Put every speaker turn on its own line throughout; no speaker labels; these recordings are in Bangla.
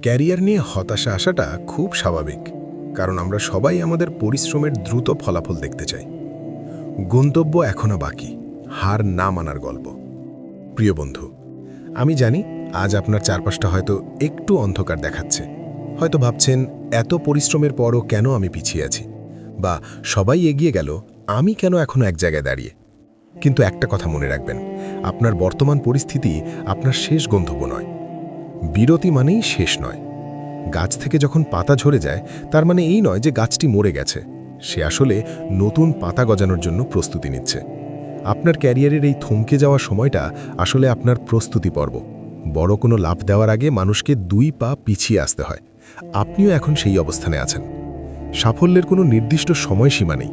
ক্যারিয়ার নিয়ে হতাশা আসাটা খুব স্বাভাবিক, কারণ আমরা সবাই আমাদের পরিশ্রমের দ্রুত ফলাফল দেখতে চাই। গন্তব্য এখনো বাকি, হার না মানার গল্প। প্রিয় বন্ধু, আমি জানি আজ আপনার চারপাশটা হয়তো একটু অন্ধকার দেখাচ্ছে। হয়তো ভাবছেন, এত পরিশ্রমের পরও কেন আমি পিছিয়ে আছি, বা সবাই এগিয়ে গেল, আমি কেন এখনো এক জায়গায় দাঁড়িয়ে। কিন্তু একটা কথা মনে রাখবেন, আপনার বর্তমান পরিস্থিতি আপনার শেষ গন্তব্য নয়। বিরতি মানেই শেষ নয়। গাছ থেকে যখন পাতা ঝরে যায়, তার মানে এই নয় যে গাছটি মরে গেছে। সে আসলে নতুন পাতা গজানোর জন্য প্রস্তুতি নিচ্ছে। আপনার ক্যারিয়ারের এই থমকে যাওয়া সময়টা আসলে আপনার প্রস্তুতি পর্ব। বড় কোনো লাভ দেওয়ার আগে মানুষকে 2 পা পিছিয়ে আসতে হয়। আপনিও এখন সেই অবস্থানে আছেন। সাফল্যের কোনো নির্দিষ্ট সময়সীমা নেই।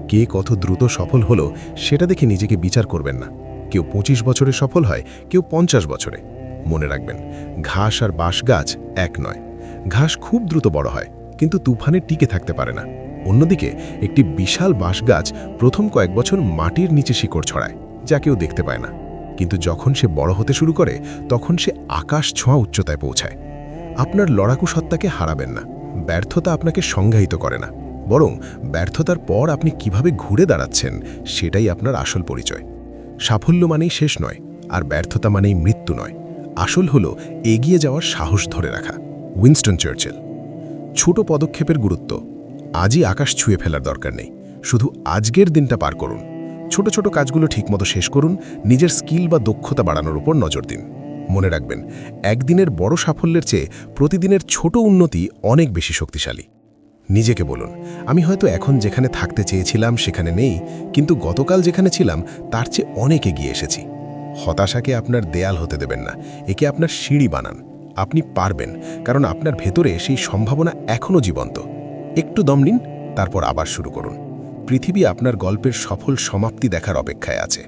কে কত দ্রুত সফল হলো সেটা দেখে নিজেকে বিচার করবেন না। কেউ 25 বছরে সফল হয়, কেউ 50 বছরে। মনে রাখবেন, ঘাস আর বাঁশ গাছ এক নয়। ঘাস খুব দ্রুত বড় হয়, কিন্তু তুফানে টিকে থাকতে পারে না। অন্যদিকে একটি বিশাল বাঁশ গাছ প্রথম কয়েক বছর মাটির নিচে শিকড় ছড়ায়, যা কেউ দেখতে পায় না। কিন্তু যখন সে বড় হতে শুরু করে, তখন সে আকাশ ছোঁয়া উচ্চতায় পৌঁছায়। আপনার লড়াকু সত্তাকে হারাবেন না। ব্যর্থতা আপনাকে সংজ্ঞায়িত করে না, বরং ব্যর্থতার পর আপনি কিভাবে ঘুরে দাঁড়াচ্ছেন সেটাই আপনার আসল পরিচয়। সাফল্য মানেই শেষ নয়, আর ব্যর্থতা মানেই মৃত্যু নয়। আসল হলো এগিয়ে যাওয়ার সাহস ধরে রাখা। Winston Churchill. ছোট পদক্ষেপের গুরুত্ব। আজই আকাশ ছুঁয়ে ফেলার দরকার নেই, শুধু আজকের দিনটা পার করুন। ছোট ছোট কাজগুলো ঠিকমতো শেষ করুন, নিজের স্কিল বা দক্ষতা বাড়ানোর উপর নজর দিন। মনে রাখবেন, একদিনের বড় সাফল্যের চেয়ে প্রতিদিনের ছোট উন্নতি অনেক বেশি শক্তিশালী। নিজেকে বলুন, আমি হয়তো এখন যেখানে থাকতে চেয়েছিলাম সেখানে নেই, কিন্তু গতকাল যেখানে ছিলাম তার চেয়ে অনেক এগিয়ে এসেছি। হতাশাকে আপনার দেয়াল হতে দেবেন না, একে আপনার সিঁড়ি বানান। আপনি পারবেন, কারণ আপনার ভেতরে সেই সম্ভাবনা এখনও জীবন্ত। একটু দম নিন, তারপর আবার শুরু করুন। পৃথিবী আপনার গল্পের সফল সমাপ্তি দেখার অপেক্ষায় আছে।